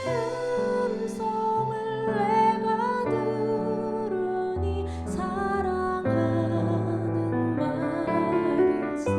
음성을 내가 들으니 사랑하는 말일세.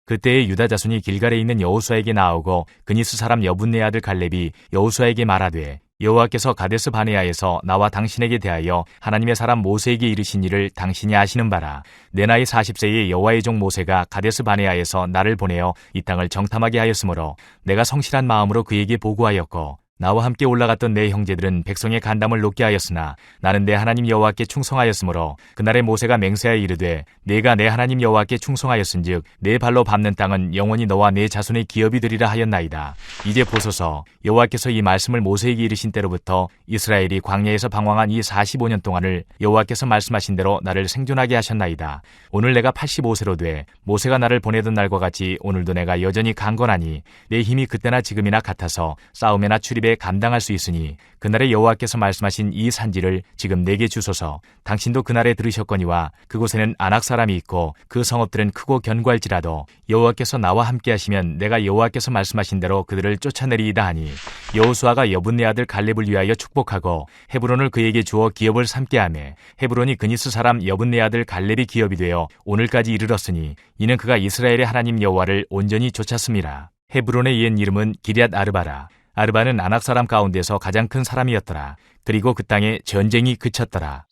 그때의 유다 자손이 길갈에 있는 여호수아에게 나오고 그니스 사람 여분네 아들 갈렙이 여호수아에게 말하되 여호와께서 가데스 바네아에서 나와 당신에게 대하여 하나님의 사람 모세에게 이르신 일을 당신이 아시는 바라. 내 나이 40세의 여호와의 종 모세가 가데스 바네아에서 나를 보내어 이 땅을 정탐하게 하였으므로 내가 성실한 마음으로 그에게 보고하였고 나와 함께 올라갔던 내 형제들은 백성의 간담을 높게 하였으나 나는 내 하나님 여호와께 충성하였으므로 그날에 모세가 맹세하여 이르되 내가 내 하나님 여호와께 충성하였은즉 내 발로 밟는 땅은 영원히 너와 내 자손의 기업이 되리라 하였나이다. 이제 보소서, 여호와께서 이 말씀을 모세에게 이르신 때로부터 이스라엘이 광야에서 방황한 이 45년 동안을 여호와께서 말씀하신 대로 나를 생존하게 하셨나이다. 오늘 내가 85세로 돼 모세가 나를 보내던 날과 같이 오늘도 내가 여전히 강건하니 내 힘이 그때나 지금이나 같아서 싸움에나 출입에 감당할 수 있으니 그날에 여호와께서 말씀하신 이 산지를 지금 내게 주소서. 당신도 그날에 들으셨거니와 그곳에는 아낙 사람이 있고 그 성읍들은 크고 견고할지라도 여호와께서 나와 함께 하시면 내가 여호와께서 말씀하신 대로 그들을 쫓아내리이다 하니 여호수아가 여분네 아들 갈렙을 위하여 축복하고 헤브론을 그에게 주어 기업을 삼게 하매 헤브론이 그니스 사람 여분네 아들 갈렙이 기업이 되어 오늘까지 이르렀으니 이는 그가 이스라엘의 하나님 여호와를 온전히 좇았음이라. 헤브론의 옛 이름은 기럇 아르바라. 아르바는 아낙 사람 가운데서 가장 큰 사람이었더라. 그리고 그 땅에 전쟁이 그쳤더라.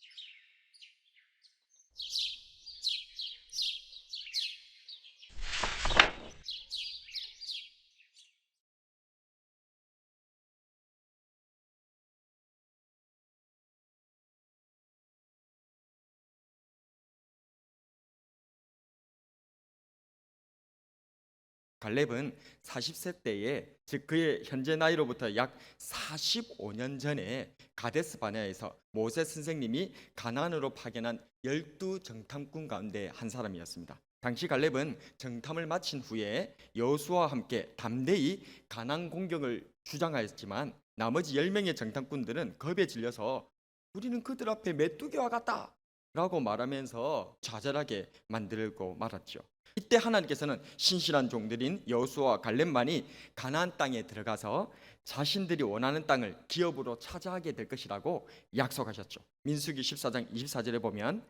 갈렙은 40세 때에, 즉 그의 현재 나이로부터 약 45년 전에 가데스 바네아에서 모세 선생님이 가나안으로 파견한 12 정탐꾼 가운데 한 사람이었습니다. 당시 갈렙은 정탐을 마친 후에 여호수아와 함께 담대히 가나안 공격을 주장하였지만 나머지 10명의 정탐꾼들은 겁에 질려서 우리는 그들 앞에 메뚜기와 같다 라고 말하면서 좌절하게 만들고 말았죠. 이때 하나님께서는 신실한 종들인 여호수아와 갈렙만이 가나안 땅에 들어가서 자신들이 원하는 땅을 기업으로 차지하게 될 것이라고 약속하셨죠. 민수기 14장 24절에 보면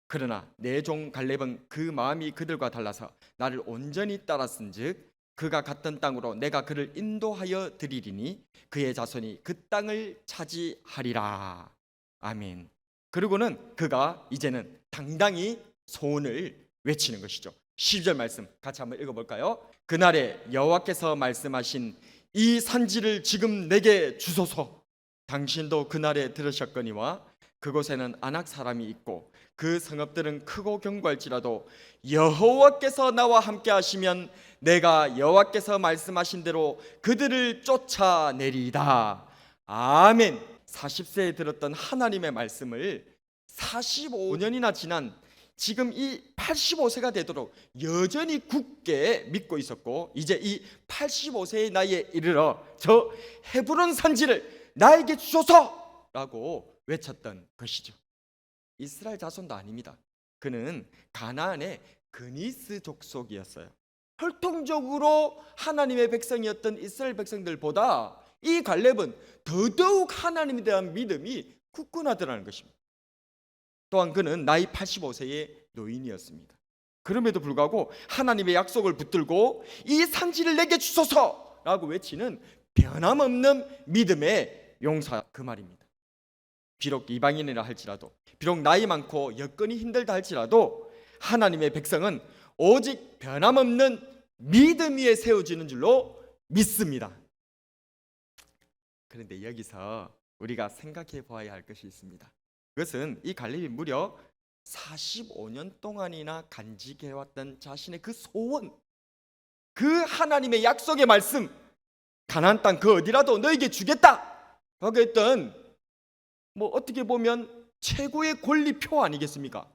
그러나 내 종 갈렙은 그 마음이 그들과 달라서 나를 온전히 따랐은즉 그가 갔던 땅으로 내가 그를 인도하여 드리리니 그의 자손이 그 땅을 차지하리라. 아멘. 그리고는 그가 이제는 당당히 소원을 외치는 것이죠. 12절 말씀 같이 한번 읽어볼까요? 그날에 여호와께서 말씀하신 이 산지를 지금 내게 주소서. 당신도 그날에 들으셨거니와 그곳에는 아낙 사람이 있고 그 성읍들은 크고 견고할지라도 여호와께서 나와 함께 하시면 내가 여호와께서 말씀하신 대로 그들을 쫓아내리이다. 아멘. 40세에 들었던 하나님의 말씀을 45년이나 지난 지금 이 85세가 되도록 여전히 굳게 믿고 있었고, 이제 이 85세의 나이에 이르러 저 헤브론 산지를 나에게 주소서라고 외쳤던 것이죠. 이스라엘 자손도 아닙니다. 그는 가나안의 그니스 족속이었어요. 혈통적으로 하나님의 백성이었던 이스라엘 백성들보다 이 갈렙은 더더욱 하나님에 대한 믿음이 굳건하더라는 것입니다. 또한 그는 나이 85세의 노인이었습니다. 그럼에도 불구하고 하나님의 약속을 붙들고 이 산지를 내게 주소서라고 외치는 변함없는 믿음의 용사, 그 말입니다. 비록 이방인이라 할지라도, 비록 나이 많고 여건이 힘들다 할지라도 하나님의 백성은 오직 변함없는 믿음 위에 세워지는 줄로 믿습니다. 그런데 여기서 우리가 생각해 보아야 할 것이 있습니다. 그것은 이 갈렙이 무려 45년 동안이나 간직해왔던 자신의 그 소원, 그 하나님의 약속의 말씀, 가나안 땅 그 어디라도 너에게 주겠다 라고 했던, 어떻게 보면 최고의 권리표 아니겠습니까?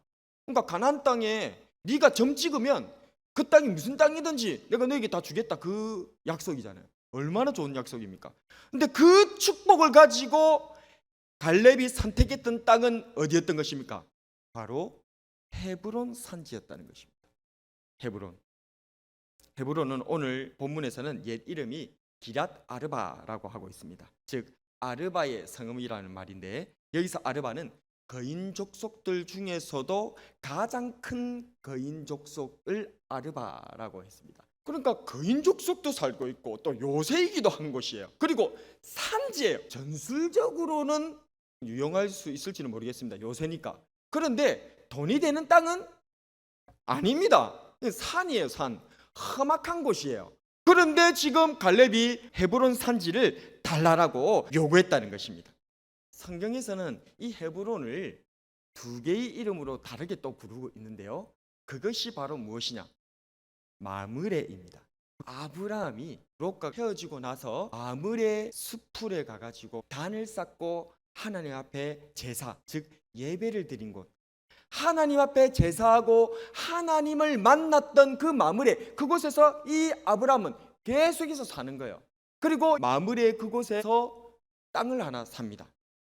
그러니까 가나안 땅에 네가 점 찍으면 그 땅이 무슨 땅이든지 내가 너에게 다 주겠다, 그 약속이잖아요. 얼마나 좋은 약속입니까? 근데 그 축복을 가지고 갈렙이 선택했던 땅은 어디였던 것입니까? 바로 헤브론 산지였다는 것입니다. 헤브론은 오늘 본문에서는 옛 이름이 기랏 아르바라고 하고 있습니다. 즉 아르바의 성읍이라는 말인데, 여기서 아르바는 거인 족속들 중에서도 가장 큰 거인 족속을 아르바라고 했습니다. 그러니까 거인 족속도 살고 있고 또 요새이기도 한 곳이에요. 그리고 산지예요. 전술적으로는 유용할 수 있을지는 모르겠습니다. 요새니까. 그런데 돈이 되는 땅은 아닙니다. 산이에요, 산. 험악한 곳이에요. 그런데 지금 갈렙이 헤브론 산지를 달라라고 요구했다는 것입니다. 성경에서는 이 헤브론을 두 개의 이름으로 다르게 또 부르고 있는데요. 그것이 바로 무엇이냐? 마므레입니다. 아브라함이 롯과 헤어지고 나서 마므레 숲풀에 가가지고 단을 쌓고 하나님 앞에 제사, 즉 예배를 드린 곳, 하나님 앞에 제사하고 하나님을 만났던 그 마므레, 그곳에서 이 아브라함은 계속해서 사는 거예요. 그리고 마므레 그곳에서 땅을 하나 삽니다.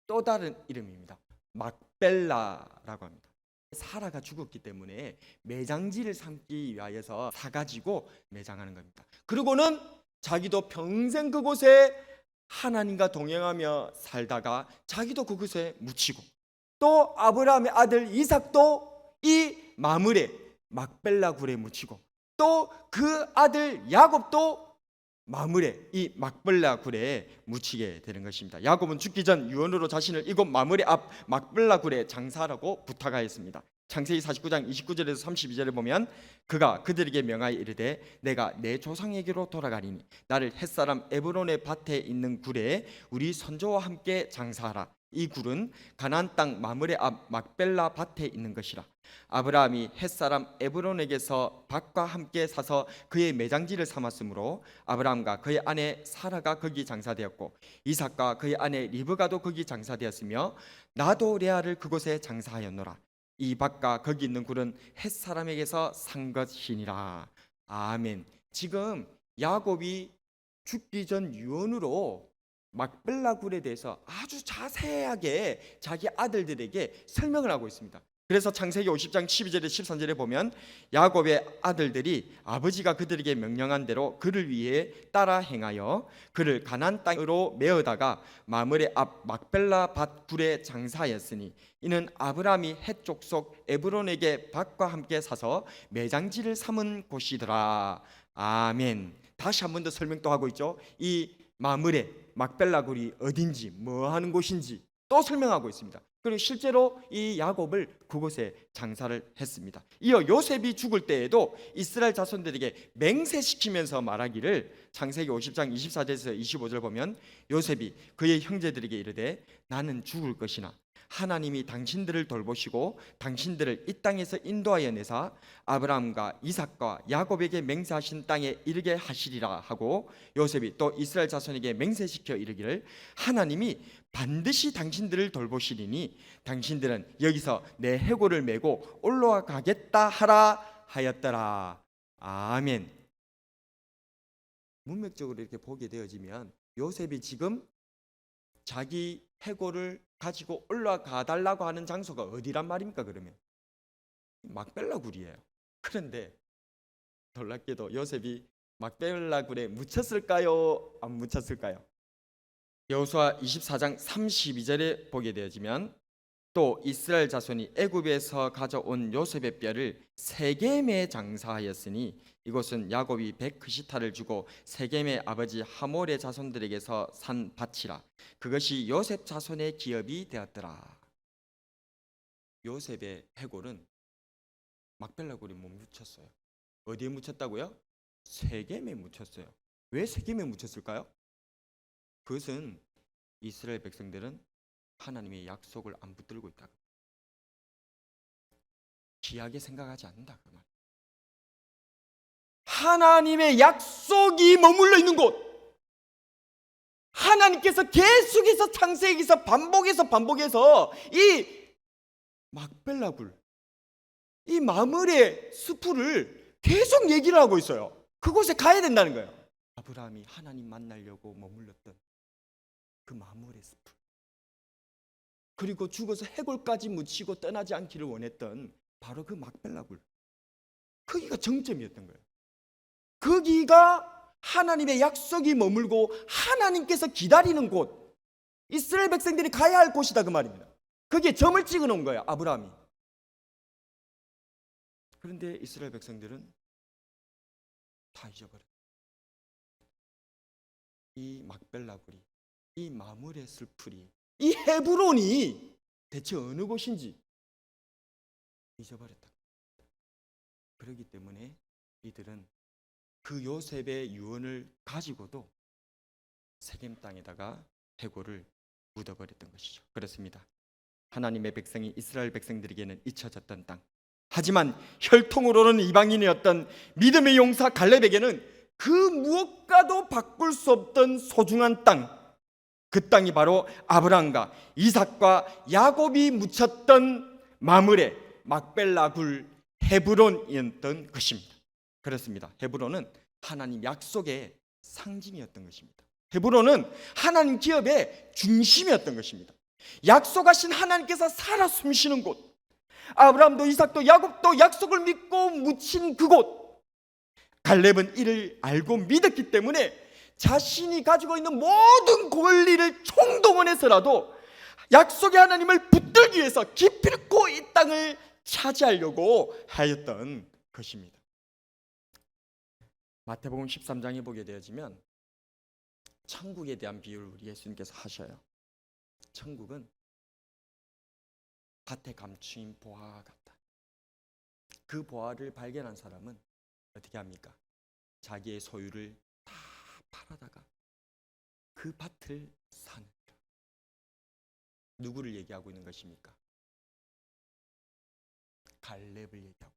또 다른 이름입니다. 막벨라라고 합니다. 사라가 죽었기 때문에 매장지를 삼기 위하여서 사가지고 매장하는 겁니다. 그리고는 자기도 평생 그곳에 하나님과 동행하며 살다가 자기도 그곳에 묻히고, 또 아브라함의 아들 이삭도 이 마므레 막벨라 굴에 묻히고, 또 그 아들 야곱도 마므레 이 막벨라 굴에 묻히게 되는 것입니다. 야곱은 죽기 전 유언으로 자신을 이곳 마므레 앞 막벨라 굴에 장사하라고 부탁하였습니다. 창세기 49장 29절에서 32절에 보면 그가 그들에게 명하여 이르되 내가 내 조상에게로 돌아가리니 나를 햇사람 에브론의 밭에 있는 굴에 우리 선조와 함께 장사하라. 이 굴은 가나안 땅 마므레 앞 막벨라 밭에 있는 것이라. 아브라함이 햇사람 에브론에게서 밭과 함께 사서 그의 매장지를 삼았으므로 아브라함과 그의 아내 사라가 거기 장사되었고 이삭과 그의 아내 리브가도 거기 장사되었으며 나도 레아를 그곳에 장사하였노라. 이 밭과 거기 있는 굴은 햇사람에게서 산 것이니라. 아멘. 지금 야곱이 죽기 전 유언으로 막벨라 굴에 대해서 아주 자세하게 자기 아들들에게 설명을 하고 있습니다. 그래서 창세기 50장 12절에 13절에 보면 야곱의 아들들이 아버지가 그들에게 명령한 대로 그를 위해 따라 행하여 그를 가나안 땅으로 메어다가 마므레 앞 막벨라 밭 굴에 장사하였으니 이는 아브라함이 헷 족속 에브론에게 밭과 함께 사서 매장지를 삼은 곳이더라. 아멘. 다시 한 번 더 설명 또 하고 있죠. 이 마므레 막벨라 굴이 어딘지 뭐 하는 곳인지 또 설명하고 있습니다. 그리고 실제로 이 야곱을 그곳에 장사를 했습니다. 이어 요셉이 죽을 때에도 이스라엘 자손들에게 맹세시키면서 말하기를 창세기 50장 24절에서 25절 보면 요셉이 그의 형제들에게 이르되 나는 죽을 것이나 하나님이 당신들을 돌보시고 당신들을 이 땅에서 인도하여 내사 아브라함과 이삭과 야곱에게 맹세하신 땅에 이르게 하시리라 하고 요셉이 또 이스라엘 자손에게 맹세시켜 이르기를 하나님이 반드시 당신들을 돌보시리니 당신들은 여기서 내 해골을 메고 올라와 가겠다 하라 하였더라. 아멘. 문맥적으로 이렇게 보게 되어지면 요셉이 지금 자기 해골을 가지고 올라가 달라고 하는 장소가 어디란 말입니까? 그러면 막벨라 굴이에요. 그런데 놀랍게도 요셉이 막벨라 굴에 묻혔을까요? 안 묻혔을까요? 여호수아 24장 32절에 보게 되어지면 또 이스라엘 자손이 애굽에서 가져온 요셉의 뼈를 세겜에 장사하였으니 이곳은 야곱이 100크시타를 주고 세겜의 아버지 하몰의 자손들에게서 산 밭이라. 그것이 요셉 자손의 기업이 되었더라. 요셉의 해골은 막벨라 굴에 못 묻혔어요. 어디에 묻혔다고요? 세겜에 묻혔어요. 왜 세겜에 묻혔을까요? 그것은 이스라엘 백성들은 하나님의 약속을 안 붙들고 있다. 귀하게 생각하지 않는다 그 말. 하나님의 약속이 머물러 있는 곳, 하나님께서 계속해서 창세기에서 반복해서 이 막벨라 굴, 이 마므레 숲을 계속 얘기를 하고 있어요. 그곳에 가야 된다는 거예요. 아브라함이 하나님 만나려고 머물렀던 그 마므레 숲, 그리고 죽어서 해골까지 묻히고 떠나지 않기를 원했던 바로 그 막벨라 굴, 거기가 정점이었던 거예요. 거기가 하나님의 약속이 머물고 하나님께서 기다리는 곳, 이스라엘 백성들이 가야 할 곳이다 그 말입니다. 거기에 점을 찍어 놓은 거예요, 아브라함이. 그런데 이스라엘 백성들은 다 잊어버렸어요. 이 막벨라굴이, 이 마므레 슬풀이, 이 헤브론이 대체 어느 곳인지 잊어버렸다. 그렇기 때문에 이들은 그 요셉의 유언을 가지고도 세겜 땅에다가 해골을 묻어버렸던 것이죠. 그렇습니다. 하나님의 백성이 이스라엘 백성들에게는 잊혀졌던 땅, 하지만 혈통으로는 이방인이었던 믿음의 용사 갈렙에게는 그 무엇과도 바꿀 수 없던 소중한 땅, 그 땅이 바로 아브라함과 이삭과 야곱이 묻혔던 마므레, 막벨라굴, 헤브론이었던 것입니다. 그렇습니다. 헤브론은 하나님 약속의 상징이었던 것입니다. 헤브론은 하나님 기업의 중심이었던 것입니다. 약속하신 하나님께서 살아 숨쉬는 곳, 아브라함도 이삭도 야곱도 약속을 믿고 묻힌 그곳, 갈렙은 이를 알고 믿었기 때문에 자신이 가지고 있는 모든 권리를 총동원해서라도 약속의 하나님을 붙들기 위해서 기필코 이 땅을 차지하려고 하였던 것입니다. 마태복음 13장에 보게 되어지면 천국에 대한 비유를 우리 예수님께서 하셔요. 천국은 밭에 감추인 보화와 같다. 그 보화를 발견한 사람은 어떻게 합니까? 자기의 소유를 다 팔아다가 그 밭을 사는 거예요. 누구를 얘기하고 있는 것입니까? 갈렙을 얘기하고.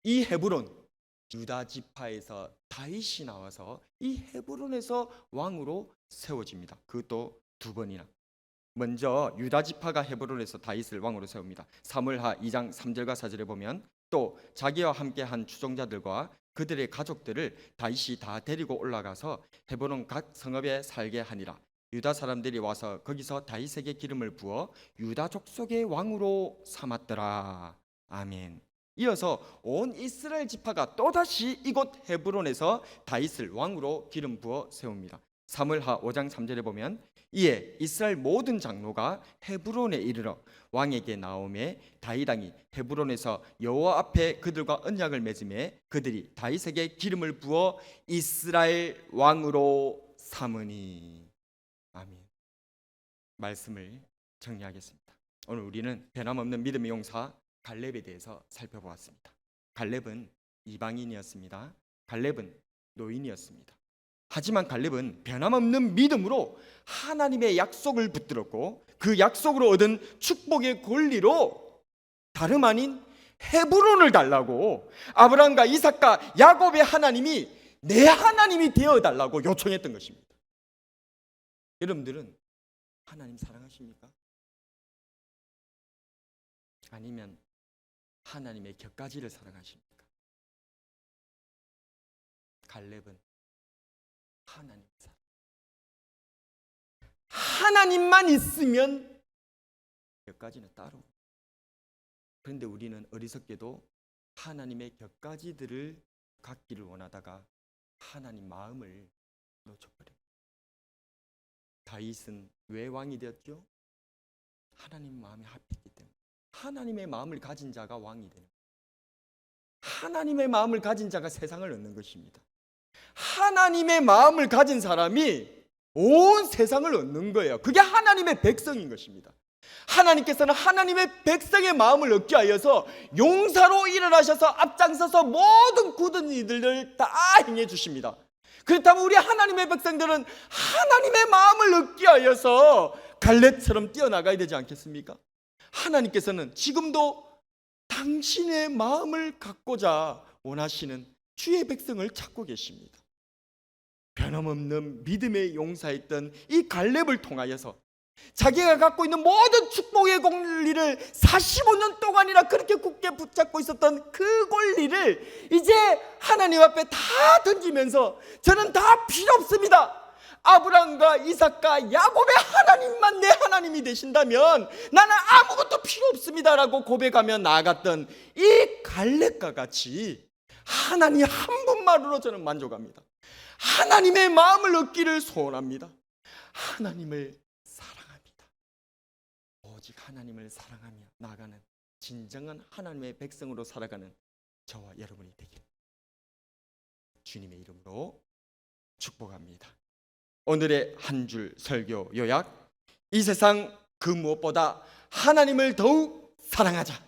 이 헤브론, 유다 지파에서 다윗이 나와서 이 헤브론에서 왕으로 세워집니다. 그것도 두 번이나. 먼저 유다 지파가 헤브론에서 다윗을 왕으로 세웁니다. 사무엘하 2장 3절과 4절에 보면 또 자기와 함께 한 추종자들과 그들의 가족들을 다윗이 다 데리고 올라가서 헤브론 각 성읍에 살게 하니라. 유다 사람들이 와서 거기서 다윗에게 기름을 부어 유다 족속의 왕으로 삼았더라. 아멘. 이어서 온 이스라엘 지파가 또다시 이곳 헤브론에서 다윗을 왕으로 기름 부어 세웁니다. 사무엘하 5장 3절에 보면 이에 이스라엘 모든 장로가 헤브론에 이르러 왕에게 나오매 다윗 왕이 헤브론에서 여호와 앞에 그들과 언약을 맺음에 그들이 다윗에게 기름을 부어 이스라엘 왕으로 삼으니. 아멘. 말씀을 정리하겠습니다. 오늘 우리는 변함없는 믿음의 용사 갈렙에 대해서 살펴보았습니다. 갈렙은 이방인이었습니다. 갈렙은 노인이었습니다. 하지만 갈렙은 변함없는 믿음으로 하나님의 약속을 붙들었고 그 약속으로 얻은 축복의 권리로 다름 아닌 헤브론을 달라고 아브라함과 이삭과 야곱의 하나님이 내 하나님이 되어달라고 요청했던 것입니다. 여러분들은 하나님 사랑하십니까? 아니면 하나님의 곁가지를 사랑하십니까? 갈렙은 하나님 사랑. 하나님만 있으면 곁가지는 따로. 그런데 우리는 어리석게도 하나님의 곁가지들을 갖기를 원하다가 하나님 마음을 놓쳐버려요. 다윗은 왜 왕이 되었죠? 하나님 마음에 합했기 때문에. 하나님의 마음을 가진 자가 왕이 되는 거예요. 하나님의 마음을 가진 자가 세상을 얻는 것입니다. 하나님의 마음을 가진 사람이 온 세상을 얻는 거예요. 그게 하나님의 백성인 것입니다. 하나님께서는 하나님의 백성의 마음을 얻기 위해서 용사로 일어나셔서 앞장서서 모든 굳은 이들을 다 행해 주십니다. 그렇다면 우리 하나님의 백성들은 하나님의 마음을 얻기 위해서 갈렙처럼 뛰어나가야 되지 않겠습니까? 하나님께서는 지금도 당신의 마음을 갖고자 원하시는 주의 백성을 찾고 계십니다. 변함없는 믿음의 용사였던 이 갈렙을 통하여서 자기가 갖고 있는 모든 축복의 권리를 45년 동안이나 그렇게 굳게 붙잡고 있었던 그 권리를 이제 하나님 앞에 다 던지면서 저는 다 필요 없습니다. 아브라함과 이삭과 야곱의 하나님만 내 하나님이 되신다면 나는 아무것도 필요 없습니다라고 고백하며 나아갔던 이 갈렙과 같이 하나님 한 분만으로 저는 만족합니다. 하나님의 마음을 얻기를 소원합니다. 하나님을 사랑합니다. 오직 하나님을 사랑하며 나아가는 진정한 하나님의 백성으로 살아가는 저와 여러분이 되길 주님의 이름으로 축복합니다. 오늘의 한 줄 설교 요약: 이 세상 그 무엇보다 하나님을 더욱 사랑하자.